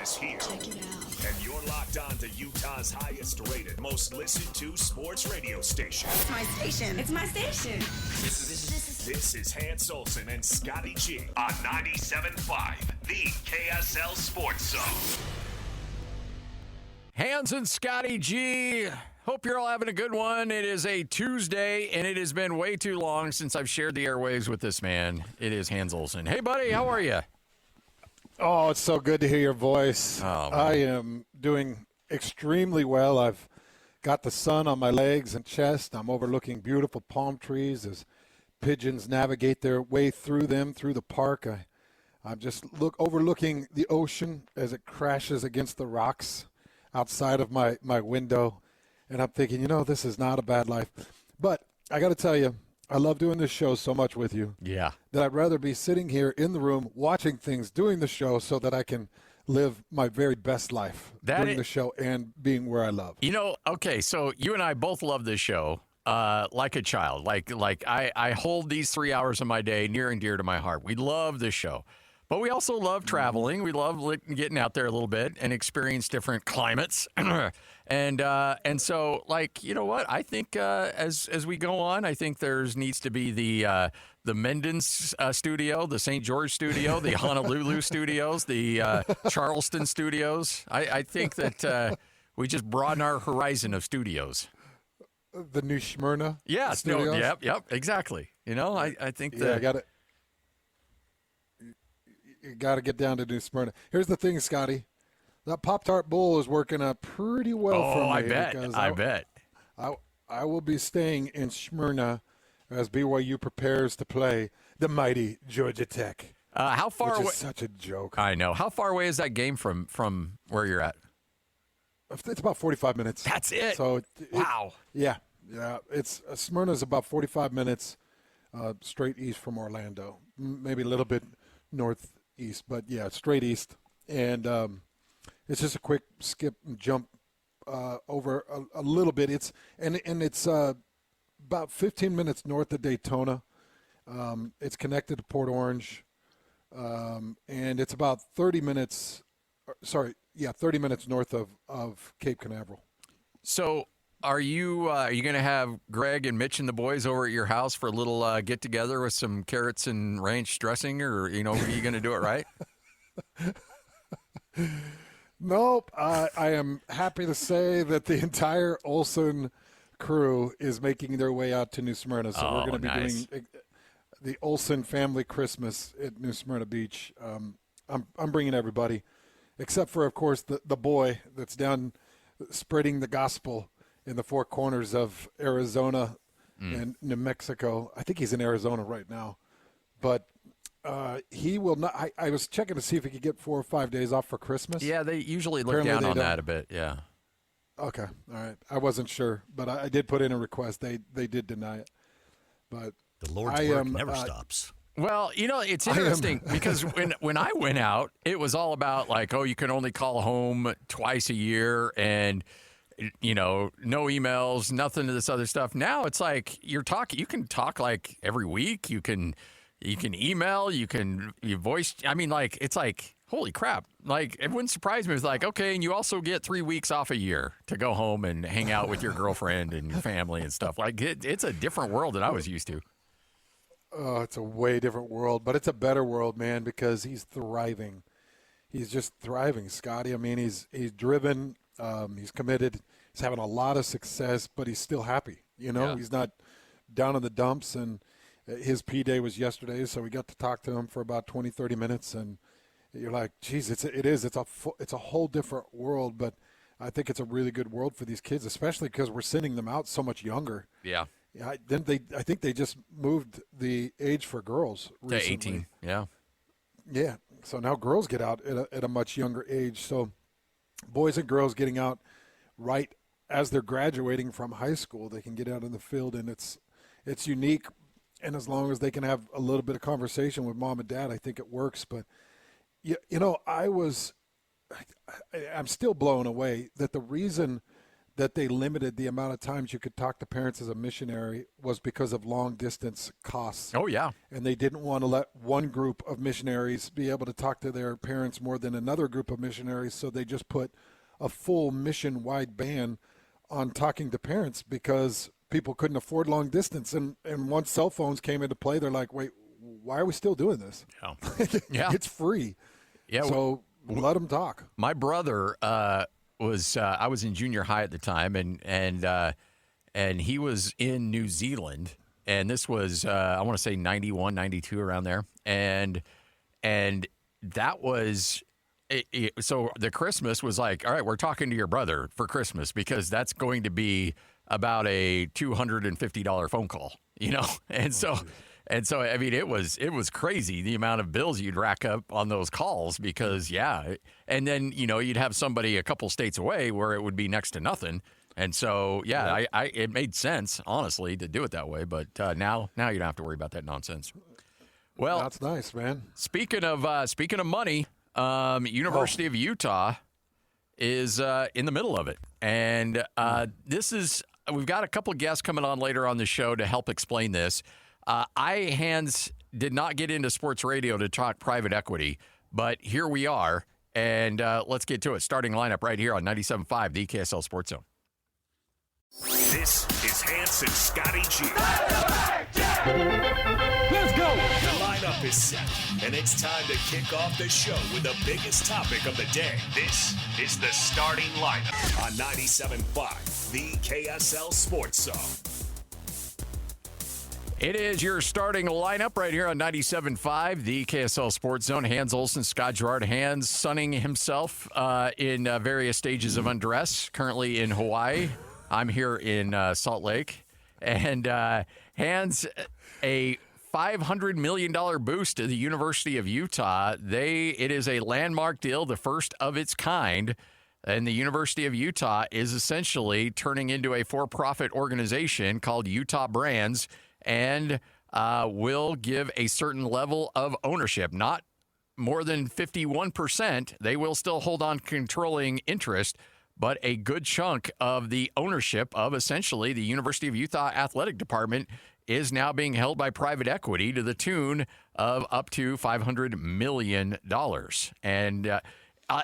is here. Check it out. And you're locked on to Utah's highest rated, most listened to sports radio station. It's my station. It's my station. This is Hans Olsen and Scotty G on 97.5, the KSL Sports Zone. Hans and Scotty G. Hope you're all having a good one. It is a Tuesday, and it has been way too long since I've shared the airwaves with this man. It is Hans Olsen. Hey, buddy, how are you? Oh, it's so good to hear your voice. I am doing extremely well. I've got the sun on my legs and chest. I'm overlooking beautiful palm trees as pigeons navigate their way through them, through the park. I'm just overlooking the ocean as it crashes against the rocks outside of my window. And I'm thinking, this is not a bad life. But I got to tell you, I love doing this show so much with you. Yeah. That I'd rather be sitting here in the room watching things, doing the show so that I can live my very best life doing the show and being where I love. Okay, so you and I both love this show like a child. Like I hold these 3 hours of my day near and dear to my heart. We love this show. But we also love traveling. We love getting out there a little bit and experience different climates. and so, you know what? I think as we go on, I think needs to be the Menden's studio, the St. George studio, the Honolulu studios, the Charleston studios. I think that we just broaden our horizon of studios. The New Smyrna studios? No, yep, exactly. I think that. Yeah, I got it. You got to get down to New Smyrna. Here's the thing, Scotty. That Pop-Tart Bowl is working out pretty well for me. I bet. I will be staying in Smyrna as BYU prepares to play the mighty Georgia Tech. How far away? Which is such a joke. I know. How far away is that game from where you're at? It's about 45 minutes. That's it? So wow. Yeah. It's Smyrna's about 45 minutes straight east from Orlando. Maybe a little bit northeast, but yeah, straight east. And it's just a quick skip and jump over a little bit. It's about 15 minutes north of Daytona. It's connected to Port Orange, and it's about 30 minutes north of Cape Canaveral. So are you going to have Greg and Mitch and the boys over at your house for a little get together with some carrots and ranch dressing, or are you going to do it right? Nope. I am happy to say that the entire Olsen crew is making their way out to New Smyrna. So we're going to be doing the Olsen family Christmas at New Smyrna Beach. I'm bringing everybody, except for, of course, the boy that's down spreading the gospel in the four corners of Arizona and New Mexico. I think he's in Arizona right now. But he will not. I was checking to see if he could get 4 or 5 days off for Christmas. Yeah, they usually look down on that a bit, yeah. Okay, all right. I wasn't sure, but I did put in a request. They did deny it. But the Lord's work never stops. Well, it's interesting because when I went out, it was all about you can only call home twice a year and – no emails, nothing of this other stuff. Now it's you can talk every week. You can email, you voice. I mean, it's holy crap. It wouldn't surprise me. It's okay, and you also get 3 weeks off a year to go home and hang out with your girlfriend and your family and stuff. It's a different world than I was used to. Oh, it's a way different world, but it's a better world, man, because he's thriving. He's just thriving, Scotty. I mean, he's driven. He's committed. He's having a lot of success, but he's still happy. He's not down in the dumps. And his P-Day was yesterday, so we got to talk to him for about 20, 30 minutes. And you're like, geez, it's a whole different world. But I think it's a really good world for these kids, especially because we're sending them out so much younger. Yeah. I think they just moved the age for girls recently. To 18. Yeah. Yeah. So now girls get out at a much younger age. So boys and girls getting out right as they're graduating from high school, they can get out in the field, and it's unique. And as long as they can have a little bit of conversation with mom and dad, I think it works. But I'm still blown away that the reason that they limited the amount of times you could talk to parents as a missionary was because of long-distance costs. Oh, yeah. And they didn't want to let one group of missionaries be able to talk to their parents more than another group of missionaries, so they just put a full mission-wide ban on talking to parents because people couldn't afford long distance. And once cell phones came into play, they're like, wait, why are we still doing this? Yeah. It's free. Yeah. So let them talk. My brother was I was in junior high at the time, and he was in New Zealand, and this was I want to say 91, 92, around there, and that was so the Christmas was like, all right, we're talking to your brother for Christmas because that's going to be about a $250 phone call, and so. And so, I mean, it was crazy the amount of bills you'd rack up on those calls because, and then, you'd have somebody a couple states away where it would be next to nothing. And so, it made sense, honestly, to do it that way. But now you don't have to worry about that nonsense. Well, that's nice, man. Speaking of money, University of Utah is in the middle of it. And we've got a couple of guests coming on later on the show to help explain this. Hans did not get into sports radio to talk private equity, but here we are, and let's get to it. Starting lineup right here on 97.5, the KSL Sports Zone. This is Hans and Scotty G. Let's go! The lineup is set, and it's time to kick off the show with the biggest topic of the day. This is the starting lineup on 97.5, the KSL Sports Zone. It is your starting lineup right here on 97.5, the KSL Sports Zone. Hans Olsen, Scott Gerard. Hans sunning himself in various stages of undress, currently in Hawaii. I'm here in Salt Lake. And Hans, a $500 million boost to the University of Utah. It is a landmark deal, the first of its kind. And the University of Utah is essentially turning into a for-profit organization called Utah Brands, and will give a certain level of ownership, not more than 51%. They will still hold on controlling interest, but a good chunk of the ownership of essentially the University of Utah Athletic Department is now being held by private equity to the tune of up to $500 million. And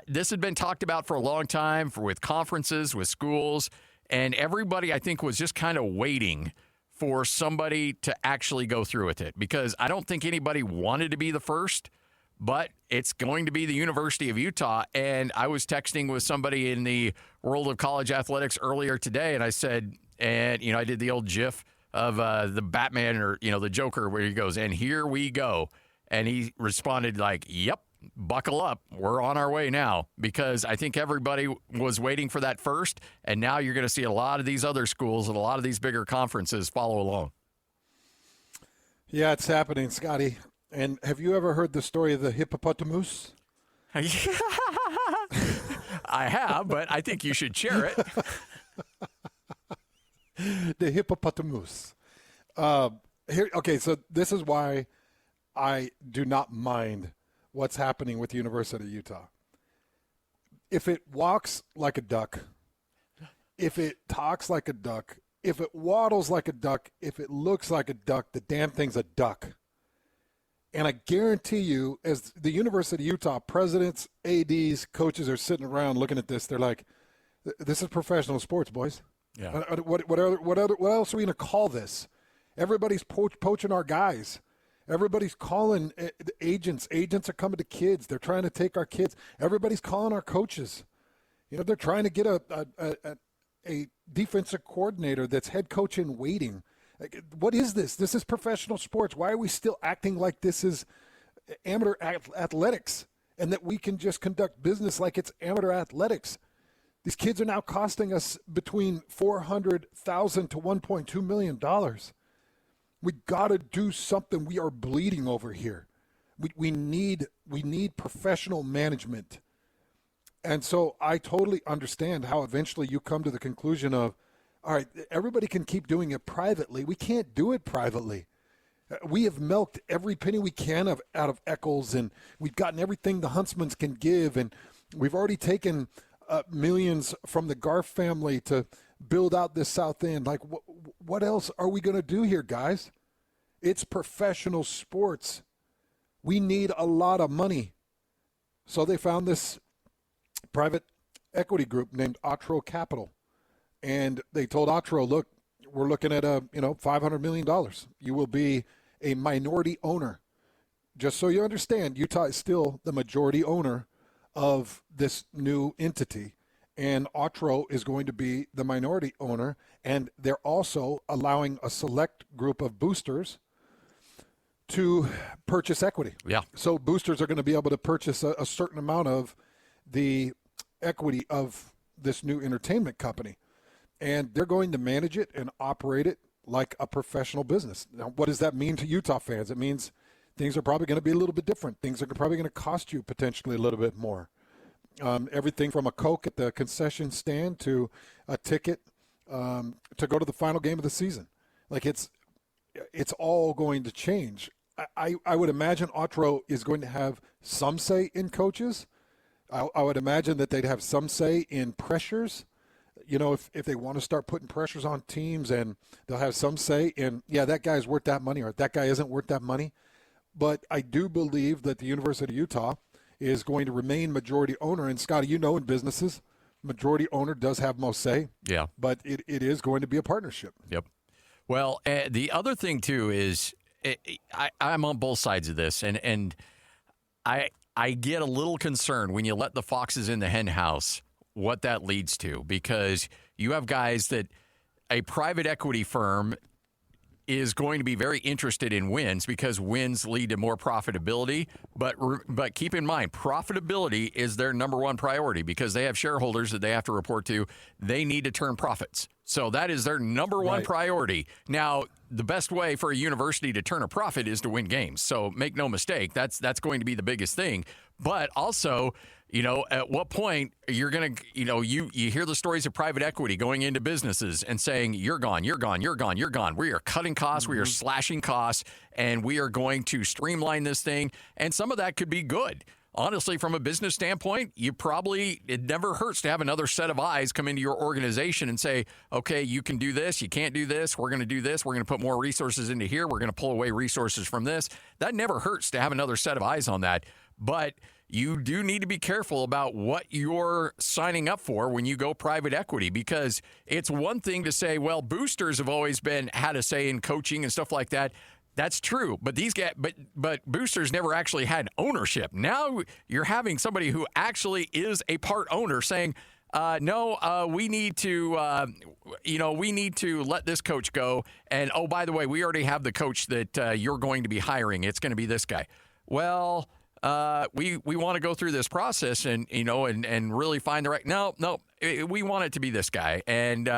this had been talked about for a long time with conferences, with schools, and everybody, I think, was just kind of waiting for somebody to actually go through with it, because I don't think anybody wanted to be the first, but it's going to be the University of Utah. And I was texting with somebody in the world of college athletics earlier today, and I said, I did the old GIF of the Batman or, the Joker where he goes, and here we go. And he responded like, yep, buckle up. We're on our way now, because I think everybody was waiting for that first. And now you're going to see a lot of these other schools and a lot of these bigger conferences follow along. Yeah, it's happening, Scotty. And have you ever heard the story of the hippopotamus? I have, but I think you should share it. The hippopotamus. Okay, so this is why I do not mind what's happening with the University of Utah. If it walks like a duck, if it talks like a duck, if it waddles like a duck, if it looks like a duck, the damn thing's a duck. And I guarantee you, as the University of Utah presidents, ADs, coaches are sitting around looking at this, they're like, this is professional sports, boys. Yeah. What else are we going to call this? Everybody's poaching our guys. Everybody's calling agents. Agents are coming to kids. They're trying to take our kids. Everybody's calling our coaches. They're trying to get a defensive coordinator that's head coach in waiting. What is this? This is professional sports. Why are we still acting like this is amateur athletics and that we can just conduct business like it's amateur athletics? These kids are now costing us between $400,000 to $1.2 million. We got to do something. We are bleeding over here. We need professional management. And so I totally understand how eventually you come to the conclusion of, all right, everybody can keep doing it privately. We can't do it privately. We have milked every penny we can out of Eccles, and we've gotten everything the Huntsmans can give, and we've already taken millions from the Garf family to build out this South End. Like, what else are we going to do here, guys? It's professional sports. We need a lot of money. So they found this private equity group named Otro Capital. And they told Otro, look, we're looking at $500 million. You will be a minority owner. Just so you understand, Utah is still the majority owner of this new entity. And Otro is going to be the minority owner. And they're also allowing a select group of boosters to purchase equity. Yeah. So boosters are going to be able to purchase a certain amount of the equity of this new entertainment company. And they're going to manage it and operate it like a professional business. Now, what does that mean to Utah fans? It means things are probably going to be a little bit different. Things are probably going to cost you potentially a little bit more. Everything from a Coke at the concession stand to a ticket to go to the final game of the season. Like, it's all going to change. I would imagine Otro is going to have some say in coaches. I would imagine that they'd have some say in pressures. If they want to start putting pressures on teams, and they'll have some say in, yeah, that guy's worth that money or that guy isn't worth that money. But I do believe that the University of Utah is going to remain majority owner. And, Scotty, in businesses, majority owner does have most say. Yeah. But it is going to be a partnership. Yep. Well, the other thing, too, is I'm on both sides of this. And I get a little concerned when you let the foxes in the hen house, what that leads to, because you have guys that a private equity firm is going to be very interested in wins because wins lead to more profitability. But keep in mind, profitability is their number one priority because they have shareholders that they have to report to. They need to turn profits. So that is their number one priority. Now, the best way for a university to turn a profit is to win games. So make no mistake, that's going to be the biggest thing. But also, at what point you're going to, you hear the stories of private equity going into businesses and saying, you're gone, you're gone, you're gone, you're gone. We are cutting costs, we are slashing costs, and we are going to streamline this thing. And some of that could be good. Honestly, from a business standpoint, it never hurts to have another set of eyes come into your organization and say, okay, you can do this, you can't do this, we're going to do this, we're going to put more resources into here, we're going to pull away resources from this. That never hurts to have another set of eyes on that. But you do need to be careful about what you're signing up for when you go private equity, because it's one thing to say, well, boosters have always had a say in coaching and stuff like that. That's true, but these guys, but boosters never actually had ownership. Now you're having somebody who actually is a part owner saying, no, we need to, we need to let this coach go. And oh, by the way, we already have the coach that you're going to be hiring. It's going to be this guy. Well, we want to go through this process and really find the right. No, we want it to be this guy, and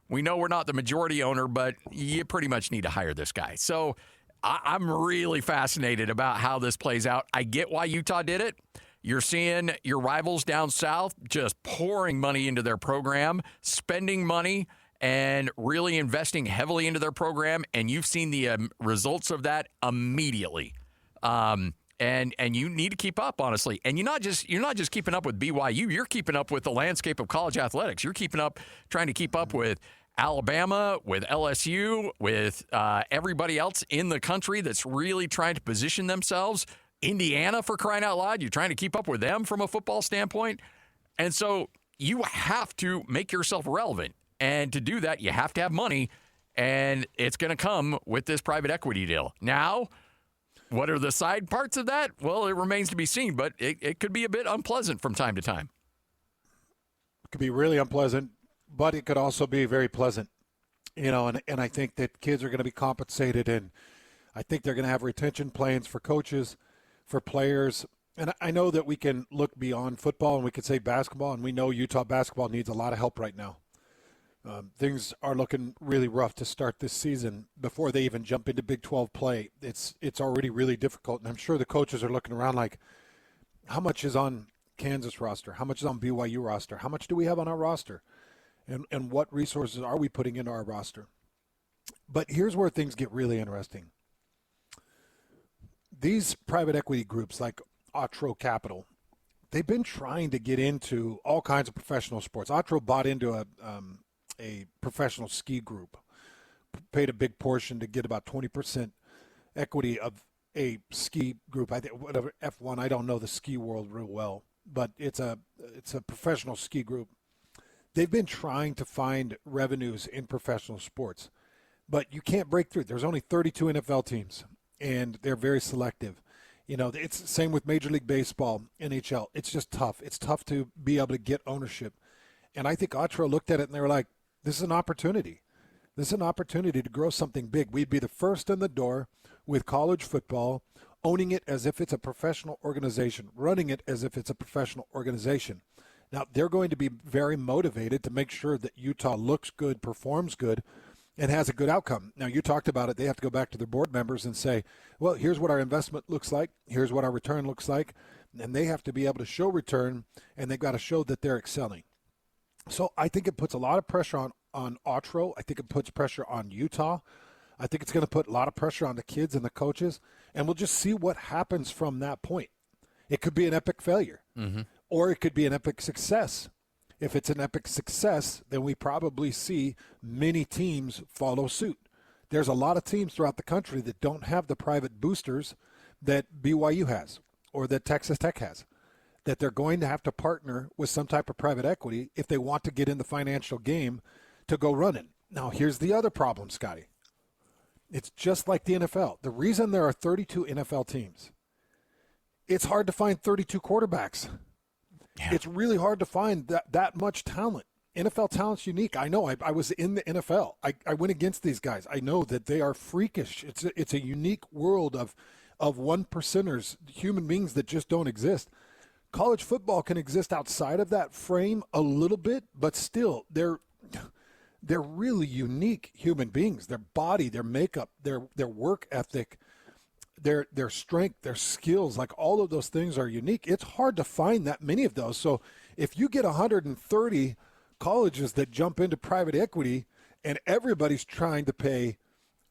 we know we're not the majority owner, but you pretty much need to hire this guy. So I'm really fascinated about how this plays out. I get why Utah did it. You're seeing your rivals down south just pouring money into their program, spending money, and really investing heavily into their program, and you've seen the results of that immediately. And you need to keep up, honestly. And you're not just keeping up with BYU. You're keeping up with the landscape of college athletics. You're trying to keep up with Alabama, with LSU, with everybody else in the country that's really trying to position themselves. Indiana, for crying out loud, you're trying to keep up with them from a football standpoint. And so you have to make yourself relevant. And to do that, you have to have money. And it's going to come with this private equity deal. Now, what are the side parts of that? Well, it remains to be seen, but it could be a bit unpleasant from time to time. It could be really unpleasant, but it could also be very pleasant. And I think that kids are going to be compensated, and I think they're going to have retention plans for coaches, for players. And I know that we can look beyond football and we could say basketball, and we know Utah basketball needs a lot of help right now. Things are looking really rough to start this season before they even jump into Big 12 play. It's already really difficult, and I'm sure the coaches are looking around like, how much is on Kansas roster? How much is on BYU roster? How much do we have on our roster? And what resources are we putting into our roster? But here's where things get really interesting. These private equity groups like Otro Capital, they've been trying to get into all kinds of professional sports. Otro bought into a professional ski group, paid a big portion to get about 20% equity of a ski group. I think whatever F1. I don't know the ski world real well, but it's a professional ski group. They've been trying to find revenues in professional sports, but you can't break through. There's only 32 NFL teams, and they're very selective. It's the same with Major League Baseball, NHL. It's just tough. It's tough to be able to get ownership. And I think Otro looked at it and they were like, this is an opportunity. This is an opportunity to grow something big. We'd be the first in the door with college football, owning it as if it's a professional organization, running it as if it's a professional organization. Now, they're going to be very motivated to make sure that Utah looks good, performs good, and has a good outcome. Now, you talked about it. They have to go back to their board members and say, well, here's what our investment looks like. Here's what our return looks like. And they have to be able to show return, and they've got to show that they're excelling. So I think it puts a lot of pressure on Otro. I think it puts pressure on Utah. I think it's going to put a lot of pressure on the kids and the coaches, and we'll just see what happens from that point. It could be an epic failure, or it could be an epic success. If it's an epic success, then we probably see many teams follow suit. There's a lot of teams throughout the country that don't have the private boosters that BYU has or that Texas Tech has, that they're going to have to partner with some type of private equity if they want to get in the financial game to go running. Now, here's the other problem, Scotty. It's just like the NFL. The reason there are 32 NFL teams, it's hard to find 32 quarterbacks. Yeah. It's really hard to find that much talent. NFL talent's unique. I know. I was in the NFL. I went against these guys. I know that they are freakish. It's a unique world of one percenters, human beings that just don't exist. College football can exist outside of that frame a little bit, but still, they're really unique human beings. Their body, their makeup, their work ethic, their strength, their skills, like all of those things are unique. It's hard to find that many of those. So if you get 130 colleges that jump into private equity and everybody's trying to pay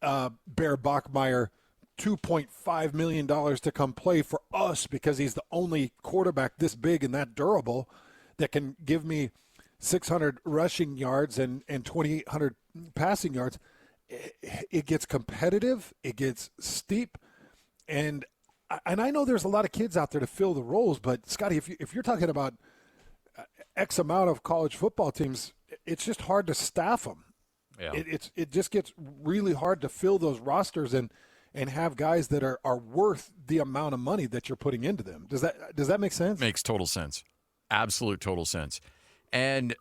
Bear Bachmeier $2.5 million to come play for us because he's the only quarterback this big and that durable that can give me 600 rushing yards and 2,800 passing yards, it gets competitive, it gets steep, and I know there's a lot of kids out there to fill the roles, but Scotty, if you're talking about X amount of college football teams, it's just hard to staff them. Yeah. It just gets really hard to fill those rosters and have guys that are worth the amount of money that you're putting into them. Does that make sense? Makes total sense. Absolute total sense. And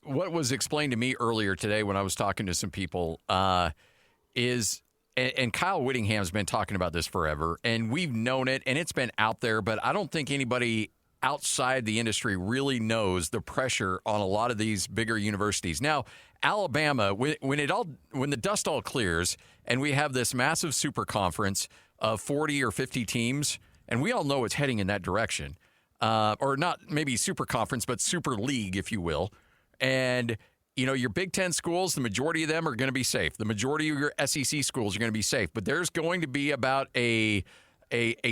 what was explained to me earlier today when I was talking to some people is, and Kyle Whittingham's been talking about this forever, and we've known it, and it's been out there, but I don't think anybody outside the industry really knows the pressure on a lot of these bigger universities. Now, Alabama, when the dust all clears and we have this massive super conference of 40 or 50 teams, and we all know it's heading in that direction, or not maybe super conference, but super league, if you will. And, your Big Ten schools, the majority of them are going to be safe. The majority of your SEC schools are going to be safe. But there's going to be about a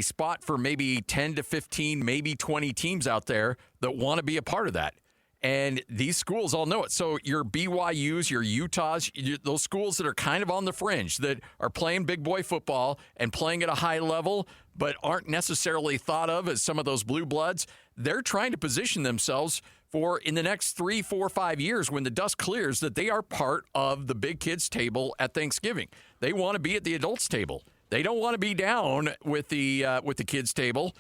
spot for maybe 10 to 15, maybe 20 teams out there that want to be a part of that. And these schools all know it. So your BYUs, your Utahs, those schools that are kind of on the fringe, that are playing big boy football and playing at a high level, but aren't necessarily thought of as some of those blue bloods, they're trying to position themselves for in the next 3, 4, 5 years when the dust clears that they are part of the big kids table at Thanksgiving. They want to be at the adults table. They don't want to be down with the kids table.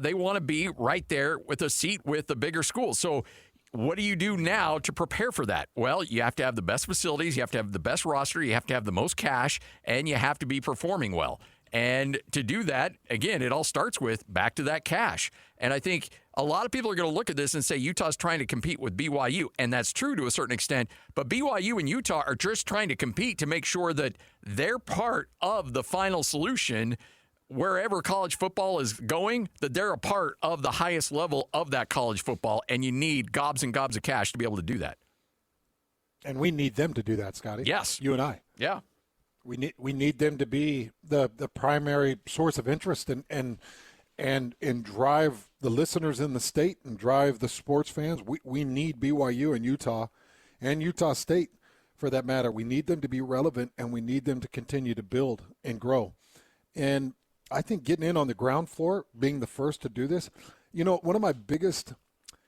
They want to be right there with a seat with the bigger schools. So what do you do now to prepare for that? Well, you have to have the best facilities, you have to have the best roster, you have to have the most cash, and you have to be performing well. And to do that, again, it all starts with back to that cash. And I think a lot of people are going to look at this and say Utah's trying to compete with BYU, and that's true to a certain extent. But BYU and Utah are just trying to compete to make sure that they're part of the final solution wherever college football is going, that they're a part of the highest level of that college football, and you need gobs and gobs of cash to be able to do that. And we need them to do that, Scotty. Yes. You and I. Yeah. We need them to be the primary source of interest and drive the listeners in the state and drive the sports fans. We need BYU and Utah State for that matter. We need them to be relevant, and we need them to continue to build and grow. And I think getting in on the ground floor, being the first to do this, one of my biggest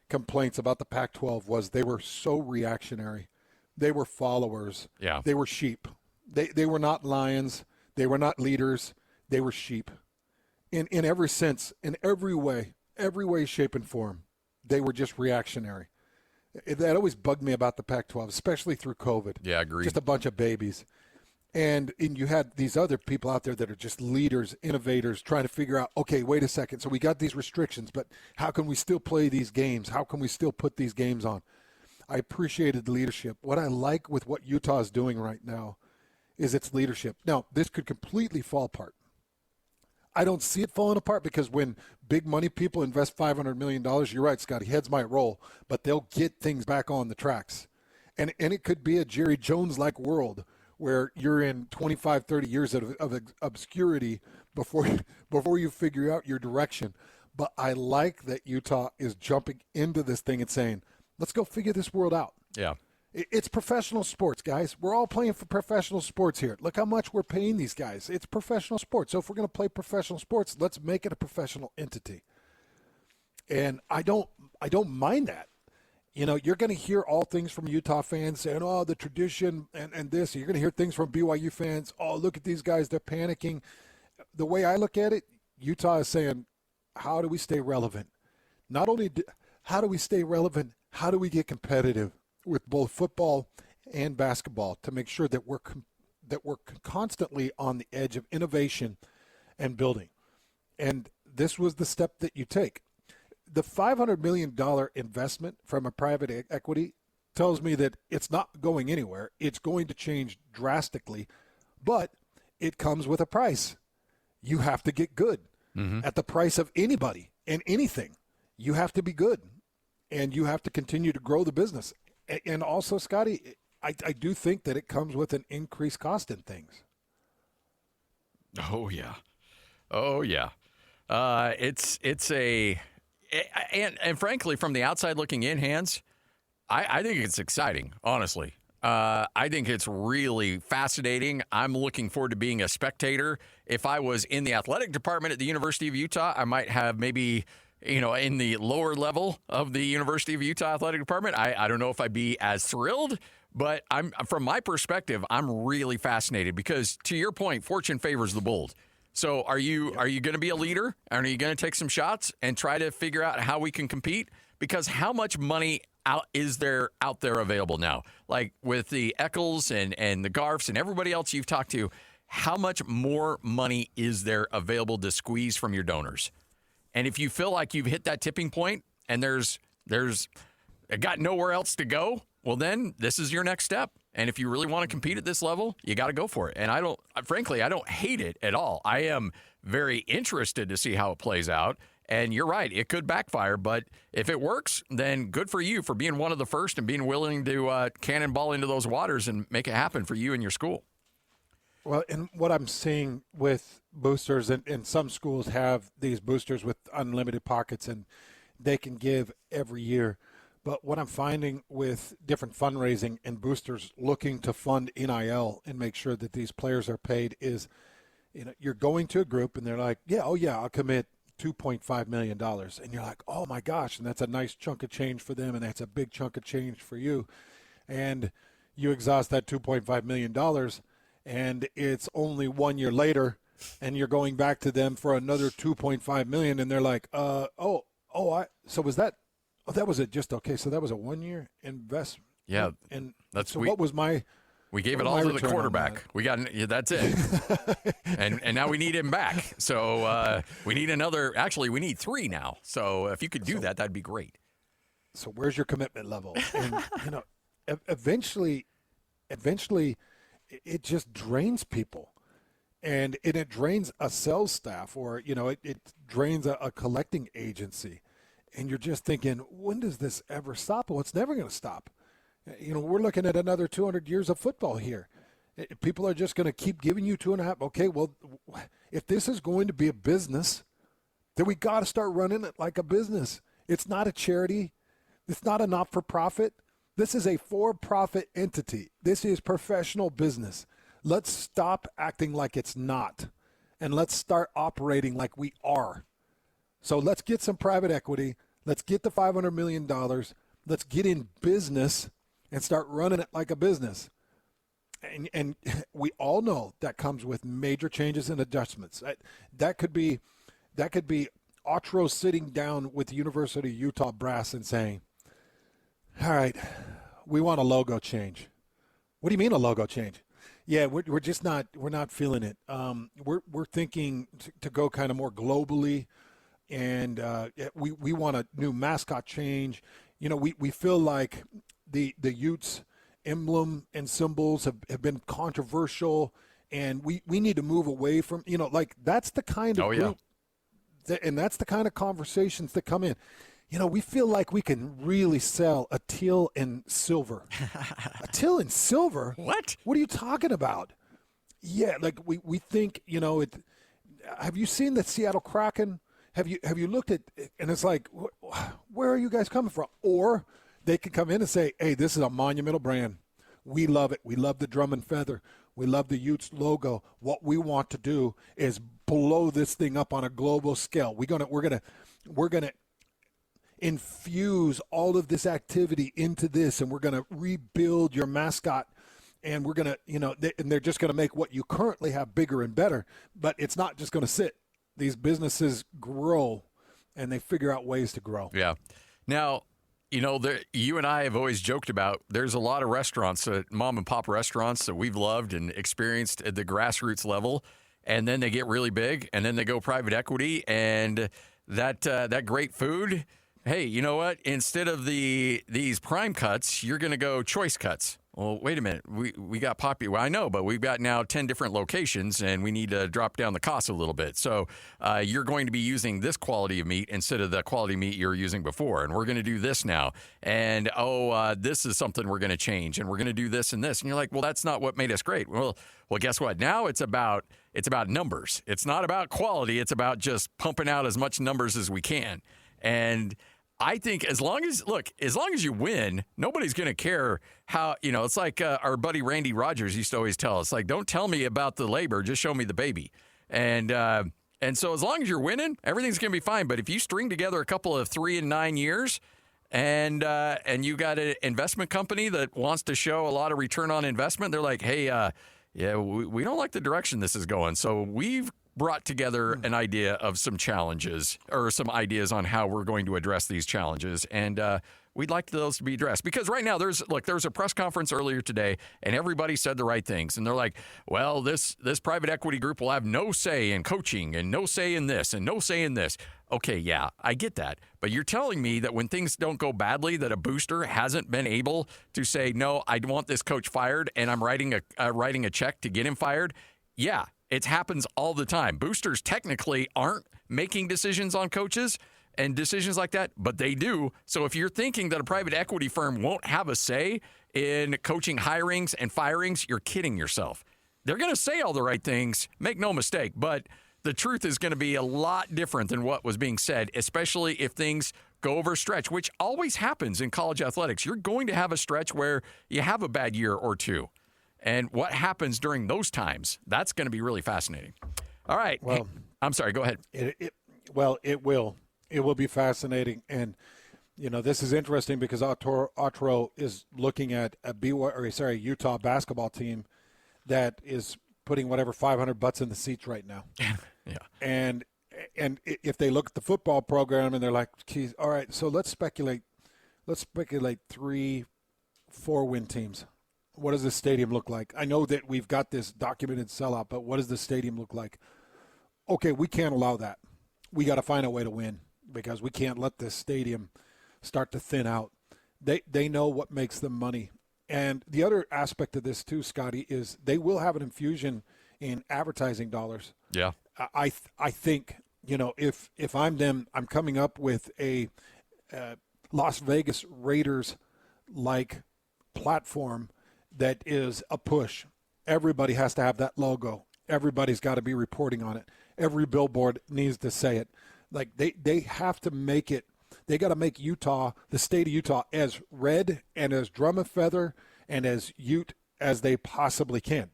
complaints about the Pac-12 was they were so reactionary. They were followers. Yeah. They were sheep. They were not lions. They were not leaders. They were sheep. In every sense, in every way, shape, and form, they were just reactionary. That always bugged me about the Pac-12, especially through COVID. Yeah, agreed. Just a bunch of babies. And you had these other people out there that are just leaders, innovators, trying to figure out, okay, wait a second. So we got these restrictions, but how can we still play these games? How can we still put these games on? I appreciated the leadership. What I like with what Utah is doing right now is its leadership. Now, this could completely fall apart. I don't see it falling apart because when big money people invest $500 million, you're right, Scotty, heads might roll, but they'll get things back on the tracks. And it could be a Jerry Jones-like world where you're in 25, 30 years of obscurity before you figure out your direction. But I like that Utah is jumping into this thing and saying, let's go figure this world out. Yeah. It's professional sports, guys. We're all playing for professional sports here. Look how much we're paying these guys. It's professional sports. So if we're going to play professional sports, let's make it a professional entity. And I don't mind that. You're going to hear all things from Utah fans saying, oh, the tradition and this. You're going to hear things from BYU fans. Oh, look at these guys. They're panicking. The way I look at it, Utah is saying, how do we stay relevant? Not only how do we stay relevant, how do we get competitive with both football and basketball to make sure that we're constantly on the edge of innovation and building. And this was the step that you take. The $500 million investment from a private equity tells me that it's not going anywhere. It's going to change drastically, but it comes with a price. You have to get good at the price of anybody and anything. You have to be good, and you have to continue to grow the business. And also, Scotty, I do think that it comes with an increased cost in things. Oh, yeah. And frankly, from the outside looking in, Hans, I think it's exciting, honestly. I think it's really fascinating. I'm looking forward to being a spectator. If I was in the athletic department at the University of Utah, I might have maybe – in the lower level of the University of Utah Athletic Department, I don't know if I'd be as thrilled, but from my perspective, I'm really fascinated because, to your point, fortune favors the bold. So are you going to be a leader? Are you going to take some shots and try to figure out how we can compete? Because how much money is there out there available now? Like with the Eccles and the Garfs and everybody else you've talked to, how much more money is there available to squeeze from your donors? And if you feel like you've hit that tipping point and there's got nowhere else to go, well, then this is your next step. And if you really want to compete at this level, you got to go for it. And I don't hate it at all. I am very interested to see how it plays out. And you're right, it could backfire. But if it works, then good for you for being one of the first and being willing to cannonball into those waters and make it happen for you and your school. Well, and what I'm seeing with boosters, and some schools have these boosters with unlimited pockets, and they can give every year. But what I'm finding with different fundraising and boosters looking to fund NIL and make sure that these players are paid is, you're going to a group and they're like, I'll commit $2.5 million. And you're like, oh my gosh, and that's a nice chunk of change for them, and that's a big chunk of change for you. And you exhaust that $2.5 million, and it's only 1 year later, and you're going back to them for another $2.5 million, and they're like, so was that? Oh, that was it. Just okay. So that was a 1 year investment. Yeah, and that's so. What was my? We gave it all to the quarterback. We got that's it, and now we need him back. So we need another. Actually, we need 3 now. So if you could do that, that'd be great. So where's your commitment level? And eventually, it just drains people. And it drains a sales staff, or, it drains a collecting agency. And you're just thinking, when does this ever stop? Well, it's never going to stop. We're looking at another 200 years of football here. People are just going to keep giving you 2.5. Okay, well, if this is going to be a business, then we got to start running it like a business. It's not a charity. It's not a not-for-profit. This is a for-profit entity. This is professional business. Let's stop acting like it's not, and let's start operating like we are. So let's get some private equity. Let's get the $500 million. Let's get in business and start running it like a business. And we all know that comes with major changes and adjustments. That could be Otro sitting down with the University of Utah brass and saying, all right, we want a logo change. What do you mean a logo change? Yeah, we're just not feeling it. We're thinking to go kind of more globally, and we want a new mascot change. You know, we feel like the Utes emblem and symbols have been controversial, and we need to move away from, you know, like that's the kind of group and that's the kind of conversations that come in. You know, we feel like we can really sell a teal and silver. A teal and silver? What? What are you talking about? Yeah, like we think, you know, have you seen the Seattle Kraken? Have you looked at it? And it's like, where are you guys coming from? Or they could come in and say, hey, this is a monumental brand. We love it. We love the drum and feather. We love the Utes logo. What we want to do is blow this thing up on a global scale. We're gonna infuse all of this activity into this, and we're gonna rebuild your mascot, and we're gonna, you know, and they're just gonna make what you currently have bigger and better. But it's not just gonna sit. These businesses grow, and they figure out ways to grow. Yeah. Now, you know, you and I have always joked about there's a lot of restaurants, mom and pop restaurants that we've loved and experienced at the grassroots level, and then they get really big, and then they go private equity, and that great food, hey, you know what? Instead of these prime cuts, you're going to go choice cuts. Well, wait a minute. We got popular. Well, I know, but we've got now 10 different locations, and we need to drop down the cost a little bit. So you're going to be using this quality of meat instead of the quality meat you were using before, and we're going to do this now. And, this is something we're going to change, and we're going to do this and this. And you're like, well, that's not what made us great. Well, guess what? Now it's about numbers. It's not about quality. It's about just pumping out as much numbers as we can. And I think as long as you win, nobody's going to care how, you know, it's like our buddy Randy Rogers used to always tell us, like, don't tell me about the labor, just show me the baby. And so as long as you're winning, everything's going to be fine. But if you string together a couple of 3 and 9 years and you got an investment company that wants to show a lot of return on investment, they're like, hey, we don't like the direction this is going. So we've brought together an idea of some challenges or some ideas on how we're going to address these challenges. And we'd like those to be addressed because right now there was a press conference earlier today and everybody said the right things. And they're like, well, this private equity group will have no say in coaching and no say in this and no say in this. Okay, yeah, I get that. But you're telling me that when things don't go badly, that a booster hasn't been able to say, no, I want this coach fired and I'm writing a check to get him fired? Yeah. It happens all the time. Boosters technically aren't making decisions on coaches and decisions like that, but they do. So if you're thinking that a private equity firm won't have a say in coaching hirings and firings, you're kidding yourself. They're going to say all the right things, make no mistake, but the truth is going to be a lot different than what was being said, especially if things go over a stretch, which always happens in college athletics. You're going to have a stretch where you have a bad year or two. And what happens during those times, that's going to be really fascinating. All right. Well, I'm sorry. Go ahead. It will. It will be fascinating. And, you know, this is interesting because Otro is looking at a Utah basketball team that is putting whatever 500 butts in the seats right now. Yeah. And if they look at the football program and they're like, geez, all right, so let's speculate 3-4 win teams. What does this stadium look like? I know that we've got this documented sellout, but what does the stadium look like? Okay, we can't allow that. We got to find a way to win because we can't let this stadium start to thin out. They know what makes them money. And the other aspect of this too, Scotty, is they will have an infusion in advertising dollars. Yeah. I think, you know, if I'm them, I'm coming up with a Las Vegas Raiders-like platform that is a push. Everybody has to have that logo. Everybody's got to be reporting on it. Every billboard needs to say it. Like they have to make it They got to make Utah, the state of Utah, as red and as drum of feather and as Ute as they possibly can.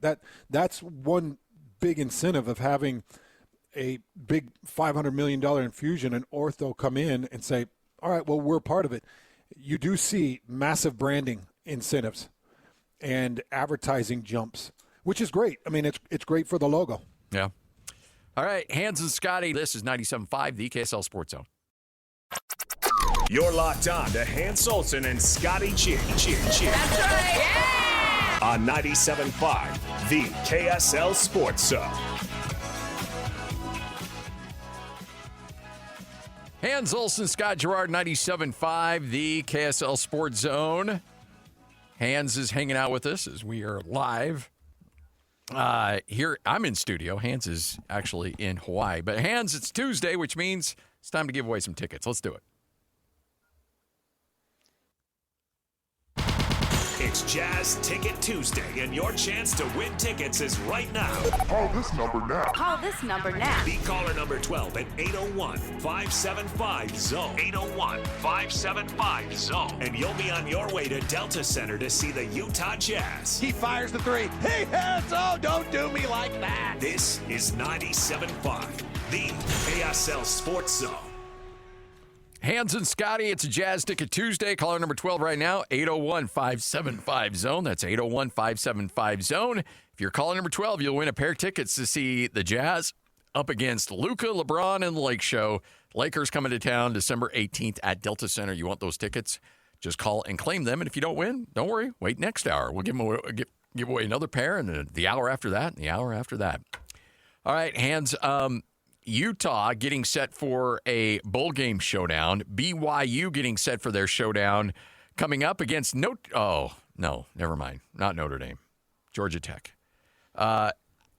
That's one big incentive of having a big $500 million infusion and Ortho come in and say, all right, well, we're part of it. You do see massive branding incentives and advertising jumps, which is great. I mean, it's great for the logo. Yeah. All right, Hans and Scotty, this is 97.5, the KSL Sports Zone. You're locked on to Hans Olsen and Scotty G. That's right. Yeah! On 97.5, the KSL Sports Zone. Hans Olsen, Scott Gerard, 97.5, the KSL Sports Zone. Hans is hanging out with us as we are live. Here, I'm in studio. Hans is actually in Hawaii. But Hans, it's Tuesday, which means it's time to give away some tickets. Let's do it. It's Jazz Ticket Tuesday, and your chance to win tickets is right now. Call this number now. Call this number now. Be caller number 12 at 801-575-ZONE. 801-575-ZONE. And you'll be on your way to Delta Center to see the Utah Jazz. He fires the three. He hits. Oh, don't do me like that. This is 97.5, the KSL Sports Zone. Hans and Scotty, it's a Jazz Ticket Tuesday. Caller number 12 right now, 801-575-ZONE. That's 801-575-ZONE. If you're caller number 12, you'll win a pair of tickets to see the Jazz up against Luka, LeBron, and the Lake Show. Lakers coming to town December 18th at Delta Center. You want those tickets? Just call and claim them. And if you don't win, don't worry. Wait next hour. We'll give away another pair, and the hour after that, and the hour after that. All right, Hans. Utah getting set for a bowl game showdown. BYU getting set for their showdown coming up against never mind. Not Notre Dame. Georgia Tech.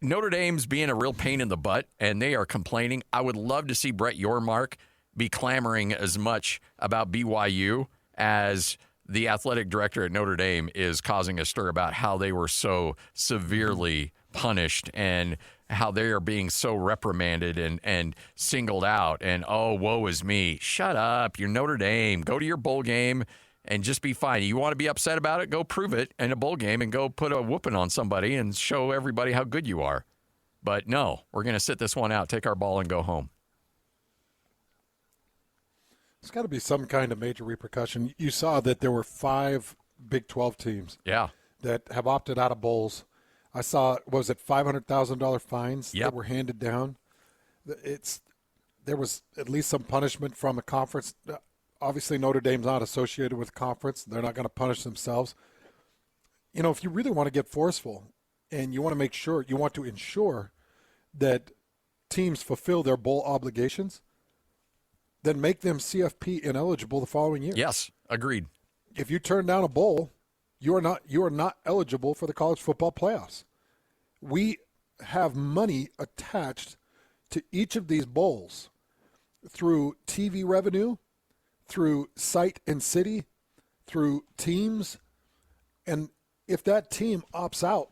Notre Dame's being a real pain in the butt, and they are complaining. I would love to see Brett Yormark be clamoring as much about BYU as the athletic director at Notre Dame is causing a stir about how they were so severely punished and how they are being so reprimanded and singled out. And, oh, woe is me. Shut up. You're Notre Dame. Go to your bowl game and just be fine. You want to be upset about it? Go prove it in a bowl game and go put a whooping on somebody and show everybody how good you are. But, no, we're going to sit this one out, take our ball, and go home. There's got to be some kind of major repercussion. You saw that there were 5 Big 12 teams that have opted out of bowls. I saw, was it $500,000 fines that were handed down? There was at least some punishment from a conference. Obviously, Notre Dame's not associated with the conference. They're not going to punish themselves. You know, if you really want to get forceful and you want to make sure, you want to ensure that teams fulfill their bowl obligations, then make them CFP ineligible the following year. Yes, agreed. If you turn down a bowl, you are not eligible for the college football playoffs. We have money attached to each of these bowls through TV revenue, through site and city, through teams. And if that team opts out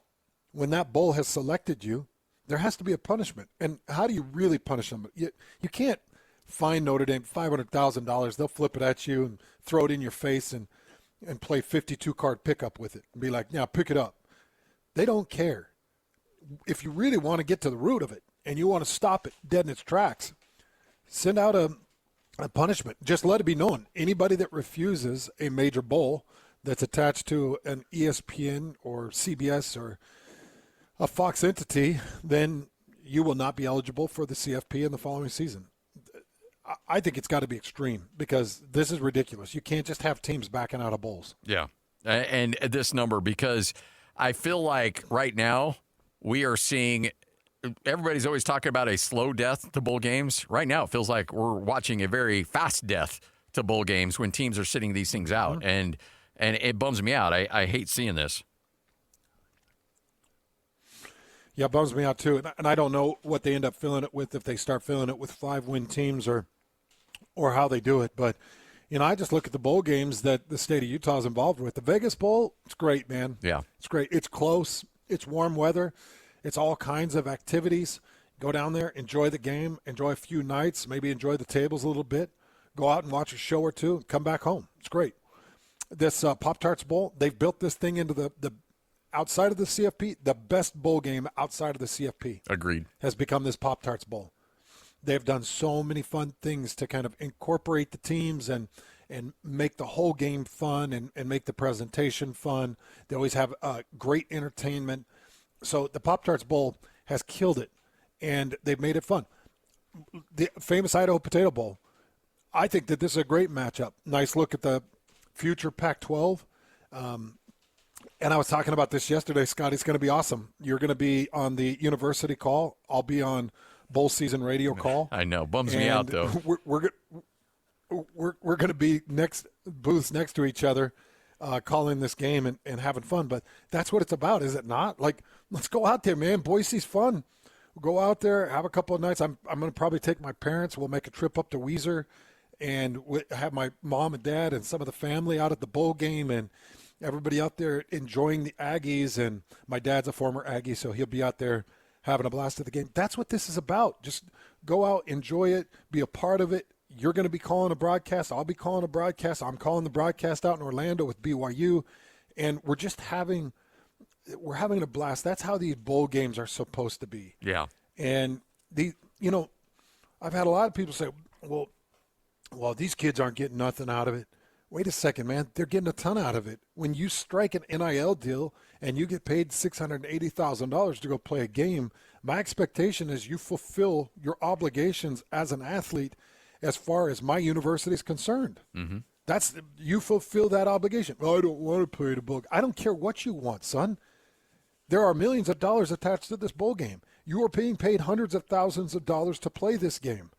when that bowl has selected you, there has to be a punishment. And how do you really punish them? You can't fine Notre Dame $500,000. They'll flip it at you and throw it in your face and play 52-card pickup with it and be like, yeah, pick it up. They don't care. If you really want to get to the root of it and you want to stop it dead in its tracks, send out a punishment. Just let it be known. Anybody that refuses a major bowl that's attached to an ESPN or CBS or a Fox entity, then you will not be eligible for the CFP in the following season. I think it's got to be extreme because this is ridiculous. You can't just have teams backing out of bowls. Yeah, and this number, because I feel like right now we are seeing – everybody's always talking about a slow death to bowl games. Right now it feels like we're watching a very fast death to bowl games when teams are sitting these things out, and it bums me out. I hate seeing this. Yeah, it bums me out too. And I don't know what they end up filling it with, if they start filling it with 5-win teams or how they do it. But, you know, I just look at the bowl games that the state of Utah is involved with. The Vegas Bowl, it's great, man. Yeah. It's great. It's close. It's warm weather. It's all kinds of activities. Go down there, enjoy the game, enjoy a few nights, maybe enjoy the tables a little bit. go out and watch a show or two, and come back home. It's great. This Pop-Tarts Bowl, they've built this thing into the outside of the CFP, the best bowl game outside of the CFP. Agreed. Has become this Pop-Tarts Bowl. They've done so many fun things to kind of incorporate the teams and make the whole game fun and make the presentation fun. They always have great entertainment. So the Pop-Tarts Bowl has killed it, and they've made it fun. The famous Idaho Potato Bowl, I think that this is a great matchup. Nice look at the future Pac-12. And I was talking about this yesterday, Scott. It's going to be awesome. You're going to be on the university call. I'll be on bowl season radio call. I know. Bums me out, though. We're going to be booths next to each other, calling this game and having fun. But that's what it's about, is it not? Like, let's go out there, man. Boise's fun. We'll go out there, have a couple of nights. I'm going to probably take my parents. We'll make a trip up to Weiser and have my mom and dad and some of the family out at the bowl game and everybody out there enjoying the Aggies. And my dad's a former Aggie, so he'll be out there having a blast at the game. That's what this is about. Just go out, enjoy it, be a part of it. You're going to be calling a broadcast. I'll be calling a broadcast. I'm calling the broadcast out in Orlando with BYU. And we're having a blast. That's how these bowl games are supposed to be. Yeah. And I've had a lot of people say, well, these kids aren't getting nothing out of it. Wait a second, man. They're getting a ton out of it. When you strike an NIL deal and you get paid $680,000 to go play a game, my expectation is you fulfill your obligations as an athlete as far as my university is concerned. Mm-hmm. You fulfill that obligation. I don't want to play the bowl. I don't care what you want, son. There are millions of dollars attached to this bowl game. You are being paid hundreds of thousands of dollars to play this game.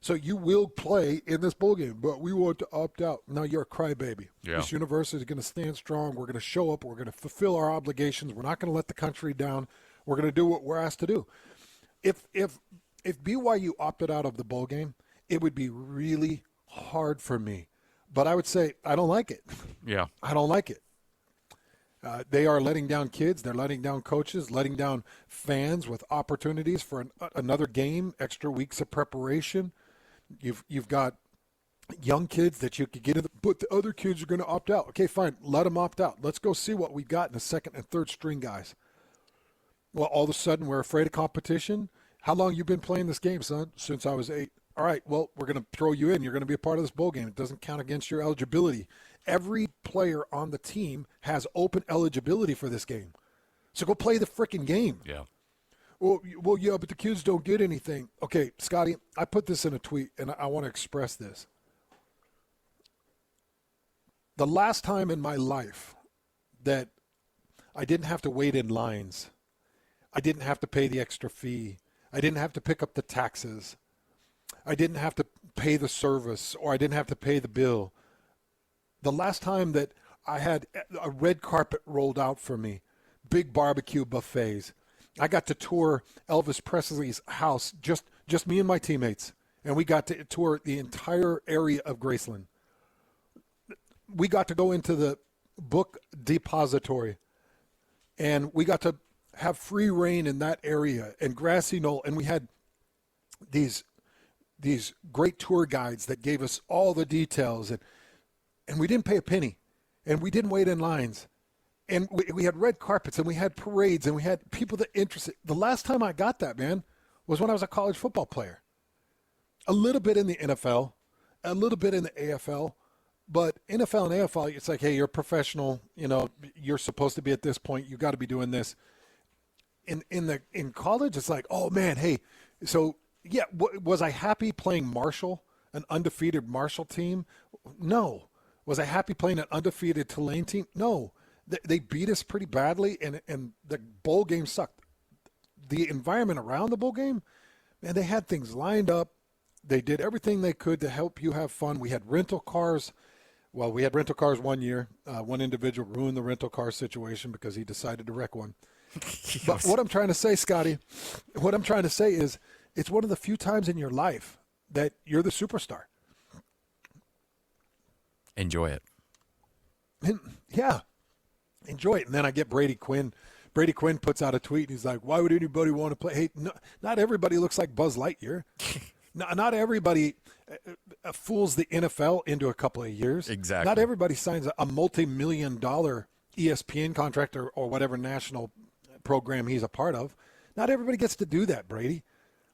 So you will play in this bowl game, but we want to opt out. No, you're a crybaby. Yeah. This university is going to stand strong. We're going to show up. We're going to fulfill our obligations. We're not going to let the country down. We're going to do what we're asked to do. If BYU opted out of the bowl game, it would be really hard for me. But I would say I don't like it. Yeah. I don't like it. They are letting down kids. They're letting down coaches, letting down fans with opportunities for another game, extra weeks of preparation. You've got young kids that you could get in, but the other kids are going to opt out. Okay, fine. Let them opt out. Let's go see what we got in the second and third string guys. Well, all of a sudden we're afraid of competition. How long you been playing this game, son? Since I was 8. All right, well, we're going to throw you in. You're going to be a part of this bowl game. It doesn't count against your eligibility. Every player on the team has open eligibility for this game. So go play the freaking game. Yeah. Well, yeah, but the kids don't get anything. Okay, Scotty, I put this in a tweet, and I want to express this. The last time in my life that I didn't have to wait in lines, I didn't have to pay the extra fee, I didn't have to pick up the taxes, I didn't have to pay the service, or I didn't have to pay the bill. The last time that I had a red carpet rolled out for me, big barbecue buffets, I got to tour Elvis Presley's house, just me and my teammates, and we got to tour the entire area of Graceland. We got to go into the book depository, and we got to have free reign in that area and Grassy Knoll, and we had these great tour guides that gave us all the details, and we didn't pay a penny, and we didn't wait in lines. And we had red carpets, and we had parades, and we had people that interested. The last time I got that, man, was when I was a college football player. A little bit in the NFL, a little bit in the AFL, but NFL and AFL, it's like, hey, you're a professional. You know, you're supposed to be at this point. You got to be doing this. In college, it's like, oh man, hey, so yeah, was I happy playing Marshall, an undefeated Marshall team? No. Was I happy playing an undefeated Tulane team? No. They beat us pretty badly, and the bowl game sucked. The environment around the bowl game, man, they had things lined up. They did everything they could to help you have fun. We had rental cars. Well, we had rental cars one year. One individual ruined the rental car situation because he decided to wreck one. Yes. But what I'm trying to say, Scotty, what I'm trying to say is it's one of the few times in your life that you're the superstar. Enjoy it. Yeah. Enjoy it. And then I get Brady Quinn. Brady Quinn puts out a tweet, and he's like, why would anybody want to play? Hey, no, not everybody looks like Buzz Lightyear. Not everybody fools the NFL into a couple of years. Exactly. Not everybody signs a multi-million-dollar ESPN contract or whatever national program he's a part of. Not everybody gets to do that, Brady.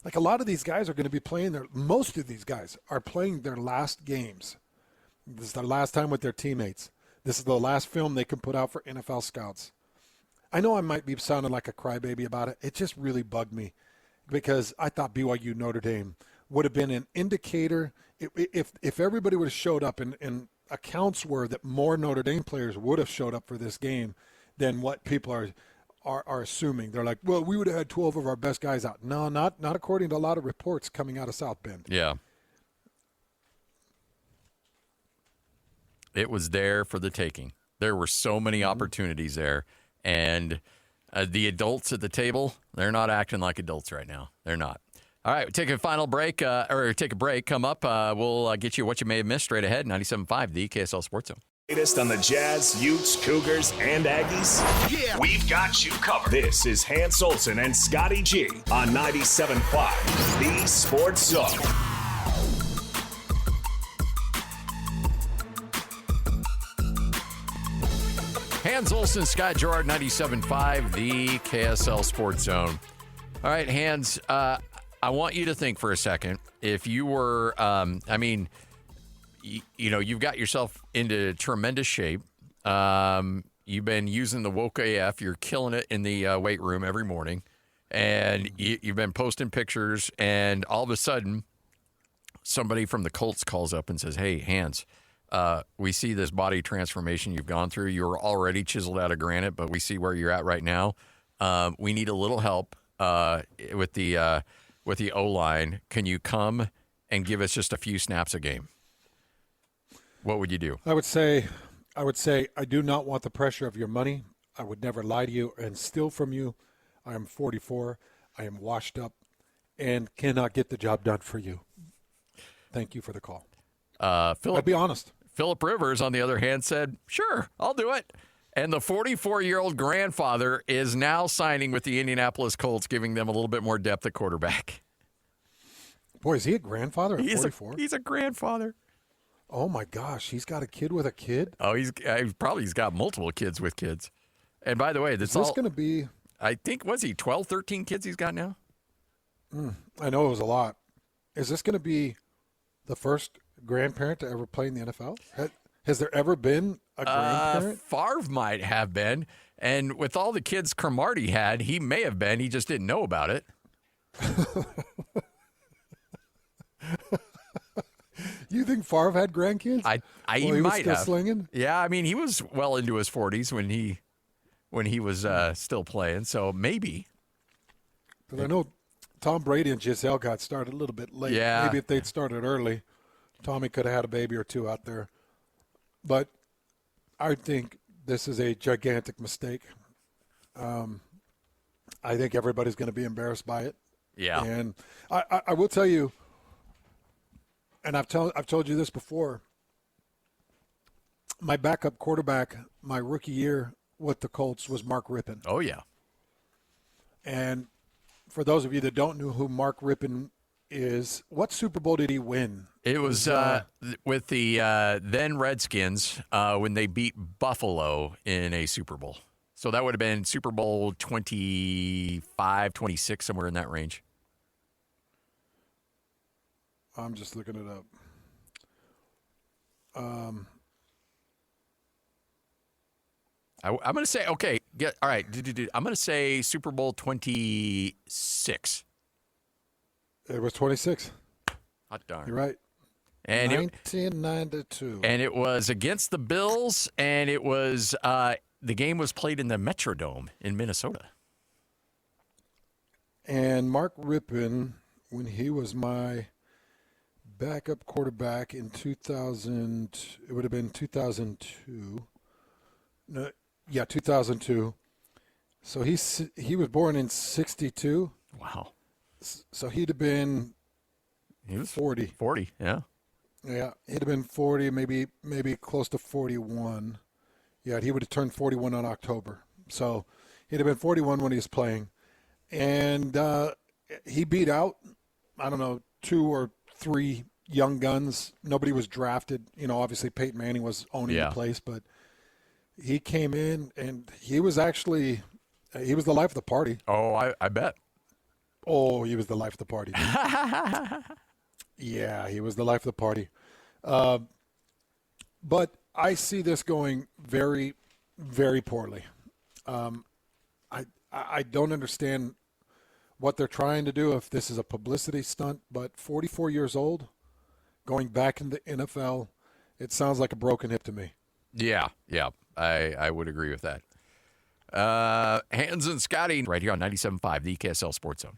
Like a lot of these guys are going to be playing most of these guys are playing their last games. This is their last time with their teammates. This is the last film they can put out for NFL scouts. I know I might be sounding like a crybaby about it. It just really bugged me because I thought BYU Notre Dame would have been an indicator. If everybody would have showed up and accounts were that more Notre Dame players would have showed up for this game than what people are assuming. They're like, well, we would have had 12 of our best guys out. No, not according to a lot of reports coming out of South Bend. Yeah. It was there for the taking. There were so many opportunities there. And the adults at the table, they're not acting like adults right now. They're not. All right, take a final break, or take a break. Come up, we'll get you what you may have missed straight ahead. 97.5, the KSL Sports Zone. Latest on the Jazz, Utes, Cougars, and Aggies? Yeah, we've got you covered. This is Hans Olsen and Scotty G on 97.5, the Sports Zone. Hans Olsen, Scott Gerard, 97.5, the KSL Sports Zone. All right, Hans, I want you to think for a second. If you were, you've got yourself into tremendous shape. You've been using the Woke AF. You're killing it in the weight room every morning. And you've been posting pictures. And all of a sudden, somebody from the Colts calls up and says, hey, Hans, we see this body transformation you've gone through. You were already chiseled out of granite, but we see where you're at right now. We need a little help with the O-line. Can you come and give us just a few snaps a game? What would you do? I would say I do not want the pressure of your money. I would never lie to you and steal from you. I am 44. I am washed up and cannot get the job done for you. Thank you for the call. I'd be honest. Phillip Rivers, on the other hand, said, sure, I'll do it. And the 44-year-old grandfather is now signing with the Indianapolis Colts, giving them a little bit more depth at quarterback. Boy, is he a grandfather at 44? He's a grandfather. Oh, my gosh. He's got a kid with a kid? Oh, he's got multiple kids with kids. And by the way, is this going to be... I think, was he 12, 13 kids he's got now? I know it was a lot. Is this going to be the first grandparent to ever play in the NFL? Has there ever been a grandparent? Favre might have been. And with all the kids Cromartie had, he may have been. He just didn't know about it. You think Favre had grandkids? He was might still have. Slinging? Yeah, I mean, he was well into his 40s when he was still playing, so maybe. Because I know Tom Brady and Giselle got started a little bit late. Yeah. Maybe if they'd started early, Tommy could have had a baby or two out there. But I think this is a gigantic mistake. I think everybody's going to be embarrassed by it. Yeah. And I will tell you, and I've told you this before, my backup quarterback my rookie year with the Colts was Mark Rippon. Oh, yeah. And for those of you that don't know who Mark Rippon is, what Super Bowl did he win? It was with the then Redskins when they beat Buffalo in a Super Bowl. So that would have been Super Bowl 25, 26, somewhere in that range. I'm just looking it up. I'm going to say, okay, all right. I'm going to say Super Bowl 26. It was 26. Hot darn. You're right. And 1992. And it was against the Bills, and it was the game was played in the Metrodome in Minnesota. And Mark Rippon, when he was my backup quarterback in 2000, it would have been 2002. No, yeah, 2002. So he was born in 62. Wow. So he'd have been 40. 40, yeah. Yeah, he'd have been 40, maybe close to 41. Yeah, he would have turned 41 in October. So he'd have been 41 when he was playing. And he beat out, I don't know, 2 or 3 young guns. Nobody was drafted. Obviously Peyton Manning was owning the place, but he came in and he was the life of the party. Oh, I bet. Oh, he was the life of the party. Yeah, he was the life of the party. But I see this going very, very poorly. I don't understand what they're trying to do, if this is a publicity stunt, but 44 years old, going back in the NFL, it sounds like a broken hip to me. Yeah, I would agree with that. Hans and Scotty right here on 97.5, the KSL Sports Zone.